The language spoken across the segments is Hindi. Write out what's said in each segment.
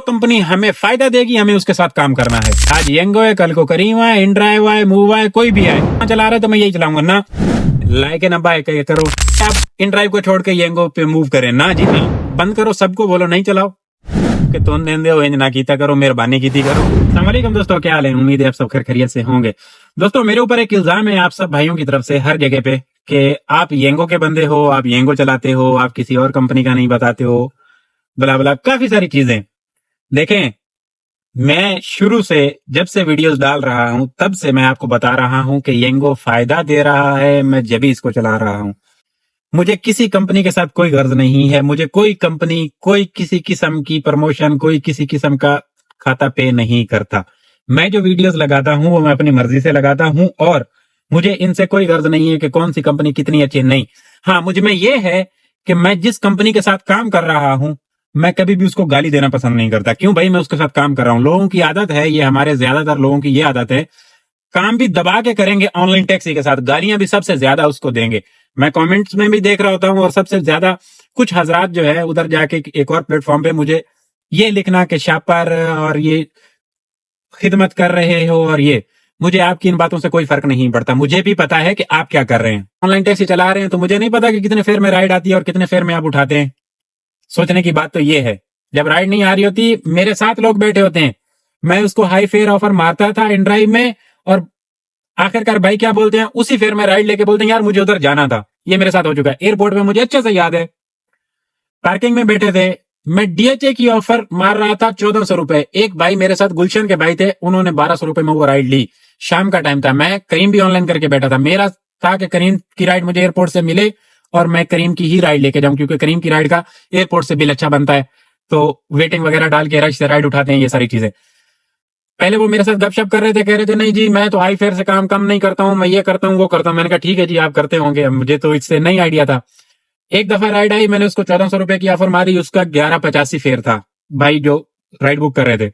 कंपनी हमें फायदा देगी हमें उसके साथ काम करना है। आज येंगो है, कल को करीम है, इनड्राइव है, मूव है, कोई भी है चला रहा है तो मैं यही चलाऊंगा ना। लाइक ना बाय करो, आप इनड्राइव को छोड़ के येंगो पे मूव करें ना जी, बंद करो, सबको बोलो नहीं चलाओ कि तुम दें दो ना कीता करो, मेहरबानी कीती करो। अस्सलाम वालेकुम दोस्तों, क्या हाल है? उम्मीद है आप सब खैर खैरियत से होंगे। दोस्तों मेरे ऊपर एक इल्जाम है आप सब भाइयों की तरफ से हर जगह पे कि आप येंगो के बंदे हो, आप येंगो चलाते हो, आप किसी और कंपनी का नहीं बताते हो, बला बला काफी सारी चीजें। देखें, मैं शुरू से जब से वीडियोस डाल रहा हूं तब से मैं आपको बता रहा हूं कि येंगो फायदा दे रहा है, मैं जब भी इसको चला रहा हूं। मुझे किसी कंपनी के साथ कोई गर्ज नहीं है, मुझे कोई कंपनी, कोई किसी किस्म की प्रमोशन, कोई किसी किस्म का खाता पे नहीं करता। मैं जो वीडियोस लगाता हूं वो मैं अपनी मर्जी से लगाता हूं और मुझे इनसे कोई गर्ज नहीं है कि कौन सी कंपनी कितनी अच्छी नहीं। हाँ, मुझ में ये है कि मैं जिस कंपनी के साथ काम कर रहा हूं मैं कभी भी उसको गाली देना पसंद नहीं करता। क्यों भाई? मैं उसके साथ काम कर रहा हूं। लोगों की आदत है, ये हमारे ज्यादातर लोगों की ये आदत है, काम भी दबा के करेंगे ऑनलाइन टैक्सी के साथ, गालियां भी सबसे ज्यादा उसको देंगे। मैं कमेंट्स में भी देख रहा होता हूं और सबसे ज्यादा कुछ हजरात जो है उधर जाके एक और प्लेटफॉर्म पे मुझे ये लिखना कि शापर और ये खिदमत कर रहे हो, और ये मुझे आपकी इन बातों से कोई फर्क नहीं पड़ता। मुझे भी पता है कि आप क्या कर रहे हैं, ऑनलाइन टैक्सी चला रहे हैं, तो मुझे नहीं पता कि कितने फेयर में राइड आती है और कितने फेयर में आप उठाते हैं। सोचने की बात तो ये है, जब राइड नहीं आ रही होती मेरे साथ लोग बैठे होते हैं, मैं उसको हाई फेयर ऑफर मारता था इन ड्राइव में और आखिरकार भाई क्या बोलते हैं, उसी फेयर में राइड लेके बोलते हैं यार मुझे उधर जाना था। ये मेरे साथ हो चुका है। एयरपोर्ट में मुझे अच्छे से याद है, पार्किंग में बैठे थे, मैं डीएचए की ऑफर मार रहा था 1400 रुपए। एक भाई मेरे साथ गुलशन के भाई थे, उन्होंने 1200 रुपए में वो राइड ली। शाम का टाइम था, मैं करीम भी ऑनलाइन करके बैठा था। मेरा था कि करीम की राइड मुझे एयरपोर्ट से मिले और मैं करीम की ही राइड लेके जाऊं, क्योंकि करीम की राइड का एयरपोर्ट से बिल अच्छा बनता है, तो वेटिंग वगैरह डाल के रश से राइड उठाते हैं, ये सारी चीजें। पहले वो मेरे साथ गपशप कर रहे थे, कह रहे थे नहीं जी मैं तो हाई फेयर से काम कम नहीं करता हूँ, मैं ये करता हूँ वो करता हूँ। मैंने कहा ठीक है जी आप करते होंगे, मुझे तो इससे नहीं आइडिया था। एक दफा राइड आई, मैंने उसको 1400 रुपए की ऑफर मारी, उसका 1185 फेयर था। भाई जो राइड बुक कर रहे थे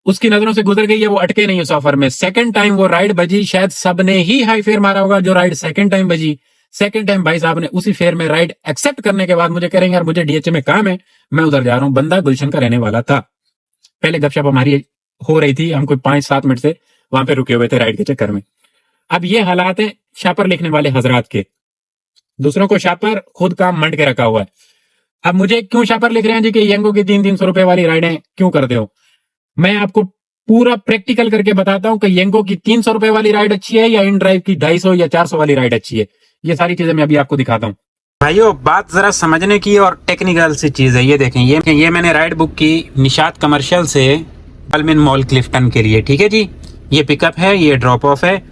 उसकी नजरों से गुजर गई है, वो अटके नहीं उस ऑफर में। सेकंड टाइम वो राइड बजी, शायद सबने ही हाई फेयर मारा होगा, जो राइड सेकंड टाइम बजी, सेकंड टाइम भाई साहब ने उसी फेयर में राइड एक्सेप्ट करने के बाद मुझे कह रहे हैं यार मुझे डीएचए में काम है, मैं उधर जा रहा हूँ। बंदा गुलशन का रहने वाला था। पहले गपशप हमारी हो रही थी, हम कोई 5-7 मिनट से वहां पे रुके हुए थे राइड के चक्कर में। अब ये हालात है शापर लिखने वाले हजरात के, दूसरों को शापर, खुद काम मंड के रखा हुआ है। अब मुझे क्यों शापर लिख रहे हैं जी कि येंगो की 300 रुपए वाली राइडें क्यों करते हो? मैं आपको पूरा प्रैक्टिकल करके बताता हूं कि येंगो की 300 रुपए वाली राइड अच्छी है या इन ड्राइव की 250 या 400 वाली राइड अच्छी है। ये सारी चीजें मैं अभी आपको दिखाता हूँ। भाइयों बात जरा समझने की और टेक्निकल सी चीज है। ये देखें, ये मैंने राइड बुक की निशात कमर्शियल से अल्मिन मॉल क्लिफ्टन के लिए, ठीक है जी। ये पिकअप है, ये ड्रॉप ऑफ है,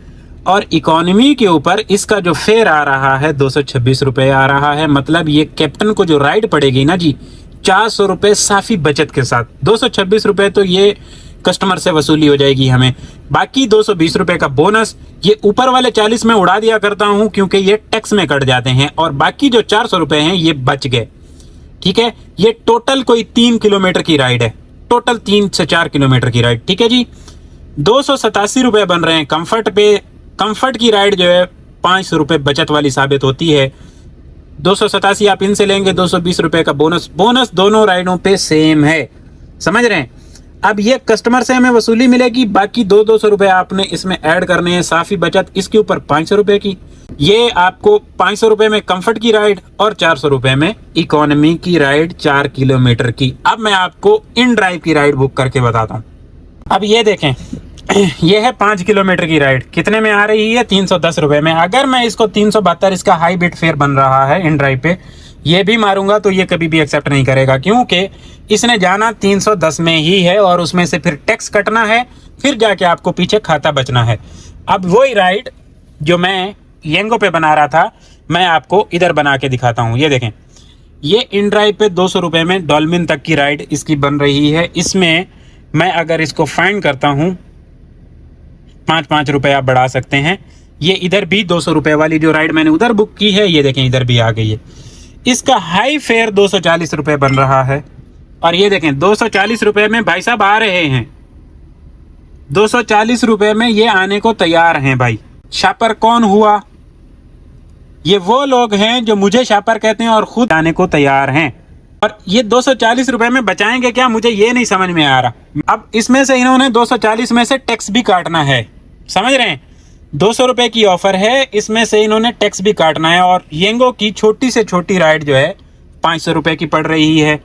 और इकोनॉमी के ऊपर इसका जो फेयर आ रहा है 226 रुपए आ रहा है। मतलब ये कैप्टन को जो राइड पड़ेगी ना जी 400 रुपए साफी बचत के साथ, 226 रुपए तो ये कस्टमर से वसूली हो जाएगी हमें। बाकी 220 रुपए का बोनस ये ऊपर वाले 40 में उड़ा दिया करता हूं क्योंकि ये टैक्स में कट जाते हैं, और बाकी जो 400 रुपए हैं ये बच गए, ठीक है। ये टोटल कोई 3 किलोमीटर की राइड है, टोटल 3 से 4 किलोमीटर की राइड, ठीक है जी। 287 रुपए बन रहे हैं कंफर्ट पे। कंफर्ट की राइड जो है 500 रुपए बचत वाली साबित होती है। 287 आप इनसे लेंगे, 220 रुपए का बोनस दोनों राइडों पे सेम है, समझ रहे हैं। अब ये कस्टमर से हमें वसूली मिलेगी, बाकी 200 रुपए आपने इसमें ऐड करने हैं, साफी बचत इसके ऊपर 500 रुपए की। ये आपको 500 रुपए में कंफर्ट की राइड और 400 रुपए में इकोनॉमी की राइड 4 किलोमीटर की। अब मैं आपको इन ड्राइव की राइड बुक करके बताता हूँ। अब ये देखें, ये है 5 किलोमीटर की राइड, कितने में आ रही है? 310 रुपए में। अगर मैं इसको 372 इसका हाई बिट फेयर बन रहा है इन ड्राइव पे, ये भी मारूंगा तो ये कभी भी एक्सेप्ट नहीं करेगा, क्योंकि इसने जाना 310 में ही है और उसमें से फिर टैक्स कटना है, फिर जाके आपको पीछे खाता बचना है। अब वही राइड जो मैं येंगो पे बना रहा था मैं आपको इधर बना के दिखाता हूँ। ये देखें, ये इन ड्राइव पे 200 रुपए में डॉल्मिन तक की राइड इसकी बन रही है। इसमें मैं अगर इसको फाइंड करता हूँ 5-5 रुपए आप बढ़ा सकते हैं। ये इधर भी 200 रुपए वाली जो राइड मैंने उधर बुक की है, ये देखें इधर भी आ गई है। इसका हाई फेयर 240 रुपए बन रहा है, और ये देखें 240 रुपए में भाई साहब आ रहे हैं, 240 रुपए में ये आने को तैयार हैं भाई। शापर कौन हुआ? ये वो लोग हैं जो मुझे शापर कहते हैं और खुद आने को तैयार हैं। और ये 240 रुपए में बचाएंगे क्या, मुझे ये नहीं समझ में आ रहा। अब इसमें से इन्होंने 240 में से टैक्स भी काटना है, समझ रहे हैं। 200 रुपए की ऑफर है, इसमें से इन्होंने टैक्स भी काटना है। और येंगो की छोटी से छोटी राइड जो है 500 रुपए की पड़ रही है।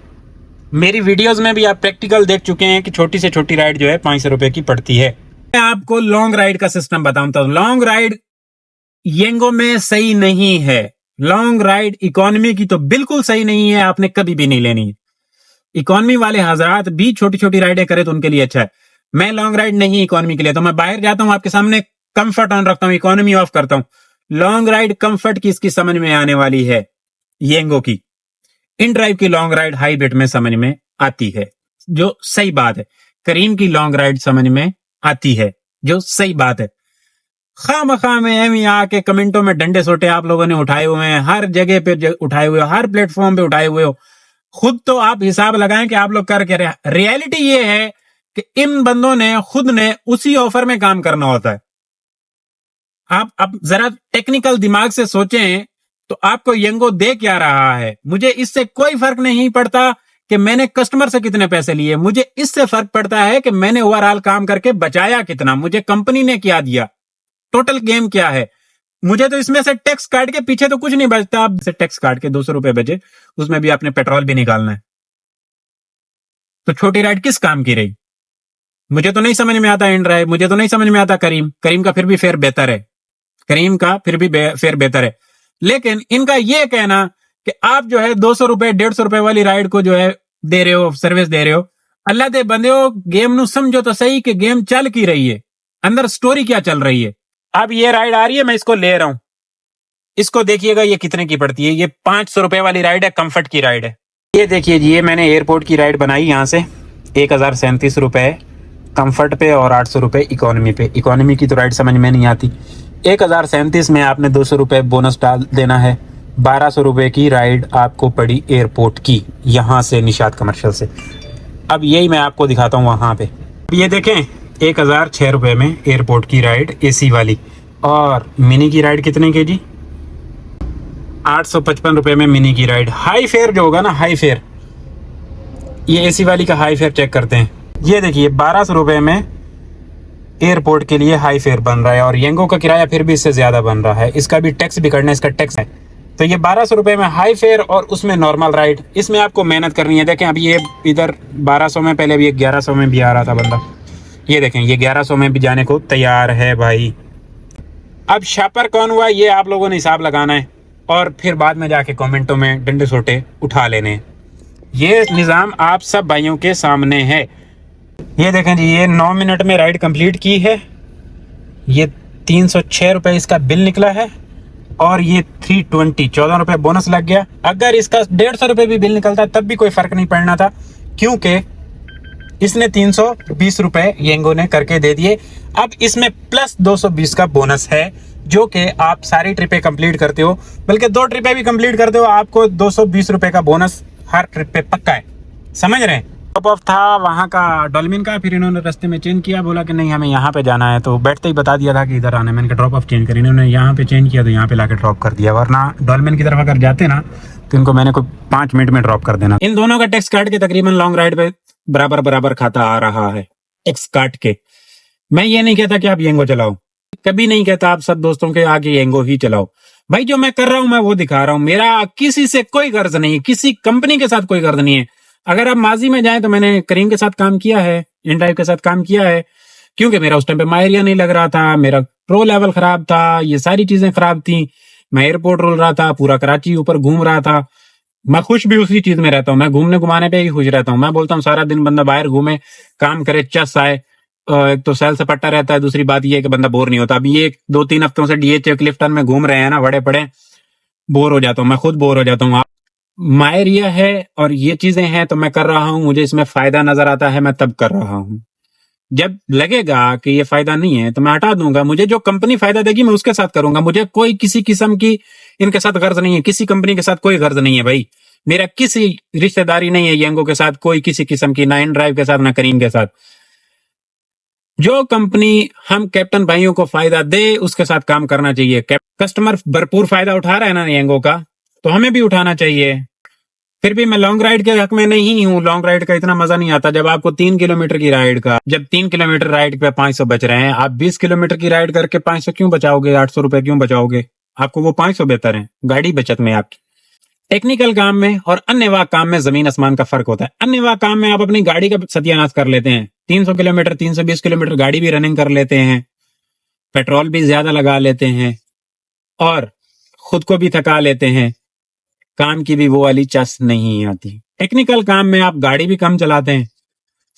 मेरी वीडियोस में भी आप प्रैक्टिकल देख चुके हैं कि छोटी से छोटी राइड जो है 500 रुपए की पड़ती है। मैं आपको लॉन्ग राइड का सिस्टम बताऊंगा। लॉन्ग राइड येंगो में सही नहीं है। लॉन्ग राइड इकोनॉमी की तो बिल्कुल सही नहीं है, आपने कभी भी नहीं लेनी है। इकोनॉमी वाले हजरात भी छोटी छोटी राइडें करें तो उनके लिए अच्छा है। मैं लॉन्ग राइड नहीं इकोनॉमी के लिए, तो मैं बाहर जाता हूं आपके सामने कंफर्ट ऑन रखता हूं, इकोनॉमी ऑफ करता हूं। लॉन्ग राइड कंफर्ट की इसकी समझ में आने वाली है येंगो की। इन ड्राइव की लॉन्ग राइड हाई बेट में समझ में आती है, जो सही बात है। करीम की लॉन्ग राइड समझ में आती है, जो सही बात है। खामखा में एम आके कमेंटों में डंडे सोटे आप लोगों ने उठाए हुए हैं, हर जगह पे उठाए हुए हो, हर प्लेटफॉर्म पे उठाए हुए हो। खुद तो आप हिसाब लगाएं कि आप लोग कर क्या रहे हैं। रियलिटी ये है कि इन बंदों ने खुद ने उसी ऑफर में काम करना होता है। आप अब जरा टेक्निकल दिमाग से सोचें तो आपको येंगो दे क्या रहा है। मुझे इससे कोई फर्क नहीं पड़ता कि मैंने कस्टमर से कितने पैसे लिए, मुझे इससे फर्क पड़ता है कि मैंने ओवरऑल काम करके बचाया कितना, मुझे कंपनी ने क्या दिया, टोटल गेम क्या है। मुझे तो इसमें से टैक्स काट के पीछे तो कुछ नहीं बचता। आप से टैक्स काट के 200 रुपए बचे, उसमें भी आपने पेट्रोल भी निकालना है। तो छोटी राइड किस काम की रही। मुझे तो नहीं समझ में आता इन ड्राइव, मुझे तो नहीं समझ में आता करीम का फिर भी फेयर बेहतर है, करीम का फिर भी फेयर बेहतर है। लेकिन इनका यह कहना कि आप जो है 200 रुपए 150 रुपए वाली राइड को जो है दे रहे हो, सर्विस दे रहे हो। अल्लाह दे बंदे हो, गेम नु समझो तो सही कि गेम चल की रही है, अंदर स्टोरी क्या चल रही है। अब ये राइड आ रही है, मैं इसको ले रहा हूं, इसको देखिएगा ये कितने की पड़ती है। ये 500 रुपए वाली राइड है, कंफर्ट की राइड है। ये देखिए जी, ये मैंने एयरपोर्ट की राइड बनाई यहाँ से 1037 रुपए कंफर्ट पे और 800 रुपए इकोनॉमी पे। इकोनॉमी की तो राइड समझ में नहीं आती। 1037 में आपने 200 रुपए बोनस डाल देना है। 1200 रुपए की राइड आपको पड़ी एयरपोर्ट की, यहाँ से निशात कमर्शियल से। अब यही मैं आपको दिखाता हूँ वहाँ पे। ये देखें 1006 रुपए में एयरपोर्ट की राइड एसी वाली। और मिनी की राइड कितने की जी, 855 रुपए में मिनी की राइड। हाई फेयर जो होगा ना, हाई फेयर, ये एसी वाली का हाई फेयर चेक करते हैं। ये देखिए 1200 रुपए में एयरपोर्ट के लिए हाई फेयर बन रहा है। और येंगो का किराया फिर भी इससे ज्यादा बन रहा है, इसका भी टैक्स भी करना है, इसका टैक्स है। तो ये 1200 रुपए में हाई फेयर और उसमें नॉर्मल राइड, इसमें आपको मेहनत करनी है। देखें अभी ये इधर 1200 में, पहले भी 1100 में भी आ रहा था बंदा। ये देखें ये 1100 में भी जाने को तैयार है भाई। अब शापर कौन हुआ ये आप लोगों ने हिसाब लगाना है और फिर बाद में जाके कमेंटों में डंडे सोटे उठा लेने। ये निज़ाम आप सब भाइयों के सामने है। ये देखें जी, ये 9 मिनट में राइड कंप्लीट की है। ये 306 रुपए इसका बिल निकला है और ये 320 14 रुपए बोनस लग गया। अगर इसका 150 रुपए भी बिल निकलता तब भी कोई फर्क नहीं पड़ना था, क्योंकि इसने 320 रुपए येंगो ने करके दे दिए। अब इसमें प्लस 220 का बोनस है, जो कि आप सारी ट्रिपें कंप्लीट करते हो, बल्कि 2 ट्रिपें भी कंप्लीट करते हो, आपको 220 रुपए का बोनस हर ट्रिप पे पक्का है। समझ रहे हैं। ड्रॉप ऑफ था वहाँ का डॉल्फिन का, फिर इन्होंने रास्ते में चेंज किया, बोला कि नहीं हमें यहाँ पे जाना है, तो बैठते ही बता दिया था कि इधर आना है। मैंने कहा ड्रॉप ऑफ चेंज करी, इन्होंने यहाँ पे चेंज किया तो यहाँ पे लाके ड्रॉप कर दिया। वरना डॉल्फिन की तरफ अगर जाते ना तो इनको मैंने कोई 5 मिनट में ड्रॉप कर देना। इन दोनों का टैक्स काट के तकरीबन लॉन्ग राइड पे बराबर बराबर खाता आ रहा है, टैक्स काट के। मैं ये नहीं कहता कि आप येंगो चलाओ, कभी नहीं कहता आप सब दोस्तों के आगे येंगो ही चलाओ भाई। जो मैं कर रहा हूं मैं वो दिखा रहा हूं, मेरा किसी से कोई गर्ज नहीं है, किसी कंपनी के साथ कोई गर्ज नहीं है। अगर आप माजी में जाएं तो मैंने करीम के साथ काम किया है, इनड्राइव के साथ काम किया है, क्योंकि मेरा उस टाइम पे मायरिया नहीं लग रहा था, मेरा प्रो लेवल खराब था, ये सारी चीजें खराब थी। मैं एयरपोर्ट रोल रहा था, पूरा कराची ऊपर घूम रहा था। मैं खुश भी उसी चीज में रहता हूँ, मैं घूमने घुमाने पे ही खुश रहता हूँ। मैं बोलता हूँ सारा दिन बंदा बाहर घूमे, काम करे, चस आए। एक तो सेल से पट्टा रहता है, दूसरी बात ये है कि बंदा बोर नहीं होता। अभी ये 2-3 हफ्तों से डीएच क्लिफ्टन में घूम रहे हैं ना, बड़े बड़े बोर हो जाता हूँ, मैं खुद बोर हो जाता हूँ। मायरिया है और ये चीजें हैं तो मैं कर रहा हूं, मुझे इसमें फायदा नजर आता है, मैं तब कर रहा हूं। जब लगेगा कि ये फायदा नहीं है तो मैं हटा दूंगा। मुझे जो कंपनी फायदा देगी मैं उसके साथ करूंगा। मुझे कोई किसी किस्म की इनके साथ गर्ज नहीं है, किसी कंपनी के साथ कोई गर्ज नहीं है भाई। मेरा किसी रिश्तेदारी नहीं है येंगो के साथ, कोई किसी किस्म की, ना इन ड्राइव के साथ ना करीम के साथ। जो कंपनी हम कैप्टन भाइयों को फायदा दे उसके साथ काम करना चाहिए। कस्टमर भरपूर फायदा उठा रहा है ना येंगो का, तो हमें भी उठाना चाहिए। फिर भी मैं लॉन्ग राइड के हक में नहीं हूँ। लॉन्ग राइड का इतना मजा नहीं आता जब आपको 3 किलोमीटर की राइड का, जब 3 किलोमीटर राइड पे 500 बच रहे हैं, आप 20 किलोमीटर की राइड करके 500 क्यों बचाओगे, 800 रुपए क्यों बचाओगे? आपको वो 500 बेहतर है गाड़ी बचत में आपकी। टेक्निकल काम में और अन्य काम में जमीन आसमान का फर्क होता है। अन्य काम में आप अपनी गाड़ी का सत्यानाश कर लेते हैं, 300 किलोमीटर 320 किलोमीटर गाड़ी भी रनिंग कर लेते हैं, पेट्रोल भी ज्यादा लगा लेते हैं और खुद को भी थका लेते हैं, काम की भी वो वाली चस नहीं आती। टेक्निकल काम में आप गाड़ी भी कम चलाते हैं।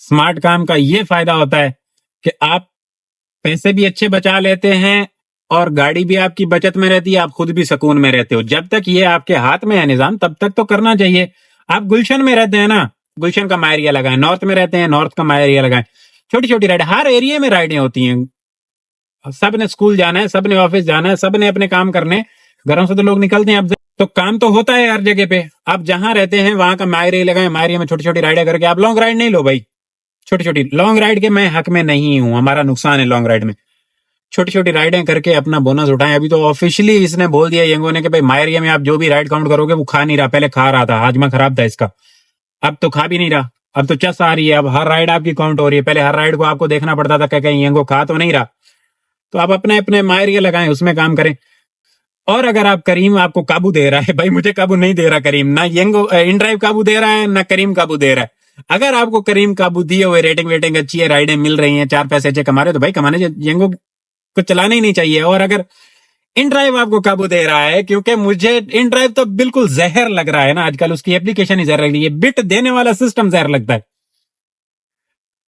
स्मार्ट काम का ये फायदा होता है कि आप पैसे भी अच्छे बचा लेते हैं और गाड़ी भी आपकी बचत में रहती है, आप खुद भी सुकून में रहते हो। जब तक ये आपके हाथ में है निजाम, तब तक तो करना चाहिए। आप गुलशन में रहते हैं ना, गुलशन का मायरिया लगाएं। नॉर्थ में रहते हैं, नॉर्थ का मायरिया लगाएं। छोटी छोटी राइड, हर एरिया में राइडें होती हैं। सब ने स्कूल जाना है, सब ने ऑफिस जाना है, सब ने अपने काम करने, घरों से तो लोग निकलते हैं। अब तो काम तो होता है हर जगह पे। आप जहां रहते हैं वहां का मायरे लगाएं, मायरे में छोटी छोटी राइडें करके आप लॉन्ग राइड नहीं लो भाई। छोटी छोटी लॉन्ग राइड के मैं हक में नहीं हूं, हमारा नुकसान है लॉन्ग राइड में। छोटी छोटी राइडें करके अपना बोनस उठाएं। अभी तो ऑफिशियली इसने बोल दिया यंगो ने कि भाई मायरिया में आप जो भी राइड काउंट करोगे वो खा नहीं रहा। पहले खा रहा था, हाजमा खराब था इसका, अब तो खा भी नहीं रहा, अब तो चस आ रही है। अब हर राइड आपकी काउंट हो रही है। पहले हर राइड को आपको देखना पड़ता था कि कहीं यंगो खा तो नहीं रहा। तो आप अपने अपने मायरिया लगाएं, उसमें काम करें। और अगर आप करीम आपको काबू दे रहा है, भाई मुझे काबू नहीं दे रहा करीम, ना यंगो इन ड्राइव काबू दे रहा है, ना करीम काबू दे रहा है। अगर आपको करीम काबू दिए हुए, रेटिंग वेटिंग अच्छी है, राइडें मिल रही हैं, 4 पैसे अच्छे कमा रहे, तो भाई कमाने यंगो को चलाना ही नहीं चाहिए। और अगर इन ड्राइव आपको काबू दे रहा है, क्योंकि मुझे इन ड्राइव तो बिल्कुल जहर लग रहा है ना, आजकल उसकी एप्लीकेशन ही जहर लग रही है, बिट देने वाला सिस्टम जहर लगता है।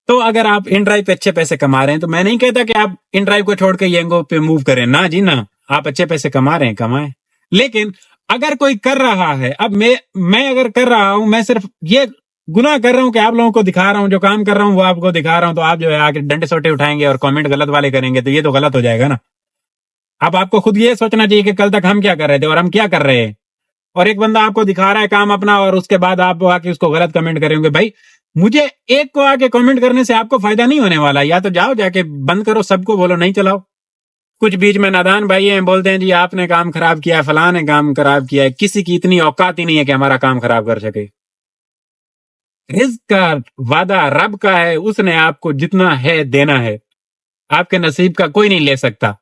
तो अगर आप इन ड्राइव पे अच्छे पैसे कमा रहे हैं, तो मैं नहीं कहता कि आप इन ड्राइव को छोड़ के यंगो पे मूव करें, ना जी ना। आप अच्छे पैसे कमा रहे हैं, कमाएं। लेकिन अगर कोई कर रहा है, अब मैं अगर कर रहा हूं, मैं सिर्फ ये गुनाह कर रहा हूं कि आप लोगों को दिखा रहा हूं, जो काम कर रहा हूं वो आपको दिखा रहा हूं, तो आप जो है आके डंडे सोटे उठाएंगे और कमेंट गलत वाले करेंगे, तो ये तो गलत हो जाएगा ना। अब आपको खुद ये सोचना चाहिए कि कल तक हम क्या कर रहे थे और हम क्या कर रहे हैं। और एक बंदा आपको दिखा रहा है काम अपना और उसके बाद आप आके उसको गलत कमेंट करेंगे। भाई मुझे एक को आके कमेंट करने से आपको फायदा नहीं होने वाला। या तो जाओ जाके बंद करो, सबको बोलो नहीं चलाओ। कुछ बीच में नादान भाई हैं, बोलते हैं जी आपने काम खराब किया है, फलां ने काम खराब किया है। किसी की इतनी औकात ही नहीं है कि हमारा काम खराब कर सके। रिज़्क का वादा रब का है, उसने आपको जितना है देना है। आपके नसीब का कोई नहीं ले सकता।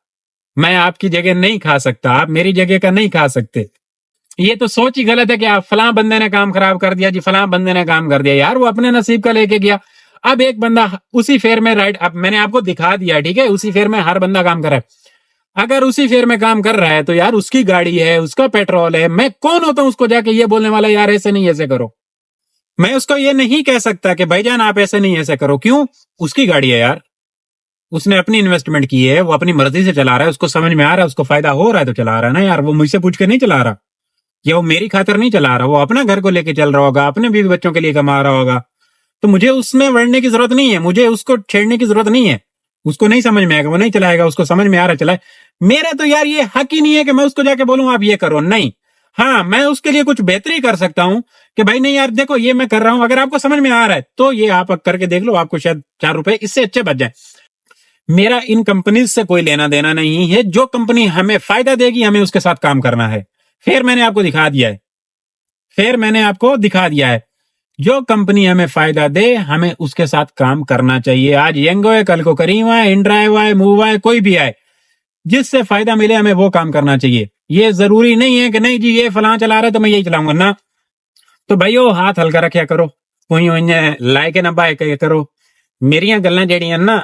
मैं आपकी जगह नहीं खा सकता, आप मेरी जगह का नहीं खा सकते। ये तो सोच ही गलत है कि आप फलां बंदे ने काम खराब कर दिया जी, फलां बंदे ने काम कर दिया। यार वो अपने नसीब का लेके गया। अब एक बंदा उसी फेयर में राइड, अब मैंने आपको दिखा दिया, ठीक है, उसी फेयर में हर बंदा काम कर रहा है। अगर उसी फेयर में काम कर रहा है तो यार उसकी गाड़ी है, उसका पेट्रोल है। मैं कौन होता हूं उसको जाके ये बोलने वाला यार ऐसे नहीं ऐसे करो। मैं उसको ये नहीं कह सकता कि भाईजान आप ऐसे नहीं ऐसे करो। क्यों? उसकी गाड़ी है यार, उसने अपनी इन्वेस्टमेंट की है, वो अपनी मर्जी से चला रहा है, उसको समझ में आ रहा है, उसको फायदा हो रहा है तो चला रहा है ना यार। वो मुझसे पूछ के नहीं चला रहा, या वो मेरी खातिर नहीं चला रहा, वो अपना घर को लेके चल रहा होगा, अपने बीवी बच्चों के लिए कमा रहा होगा। तो मुझे उसमें बढ़ने की जरूरत नहीं है, मुझे उसको छेड़ने की जरूरत नहीं है। उसको नहीं समझ में आएगा, वो नहीं चलाएगा, उसको समझ में आ रहा चलाए। मेरा तो यार ये हक ही नहीं है कि मैं उसको जाके बोलूं आप ये करो, नहीं। हाँ, मैं उसके लिए कुछ बेहतरी कर सकता हूं कि भाई नहीं यार देखो ये मैं कर रहा हूं, अगर आपको समझ में आ रहा है तो ये आप करके देख लो, आपको शायद 4 रुपए इससे अच्छे बच जाए। मेरा इन कंपनीज से कोई लेना देना नहीं है। जो कंपनी हमें फायदा देगी हमें उसके साथ काम करना है। फिर मैंने आपको दिखा दिया है, जो कंपनी हमें फायदा दे हमें उसके साथ काम करना चाहिए। आज यंगो है, कल को करीम आए, इनड्राइव आए, मूव आए, कोई भी आए, जिससे फायदा मिले हमें वो काम करना चाहिए। ये जरूरी नहीं है कि नहीं जी ये फलां चला रहा है तो मैं यही चलाऊंगा ना। तो भाइयों हाथ हल्का रखा करो, कोई लाइक ना बाय करो। मेरिया गल्लां जेड़ियां ना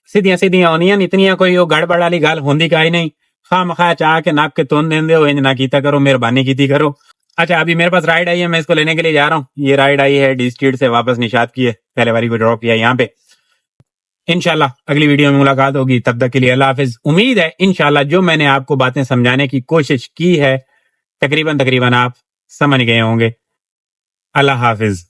सीधियां सीधियां होनियां, इतनियां कोई गड़बड़ वाली गल होंदी काई नहीं। खाम खा चाह के नाक के तुन देंदे हो, इंज ना कीता करो, मेहरबानी कीती करो। अच्छा अभी मेरे पास राइड आई है, मैं इसको लेने के लिए जा रहा हूँ। ये राइड आई है डी स्ट्रीट से वापस निशात की है, पहले बारी को ड्रॉप किया यहाँ पे। इंशाल्लाह अगली वीडियो में मुलाकात होगी, तब तक के लिए अल्लाह हाफिज। उम्मीद है इंशाल्लाह जो मैंने आपको बातें समझाने की कोशिश की है तकरीबन आप समझ गए होंगे। अल्लाह हाफिज।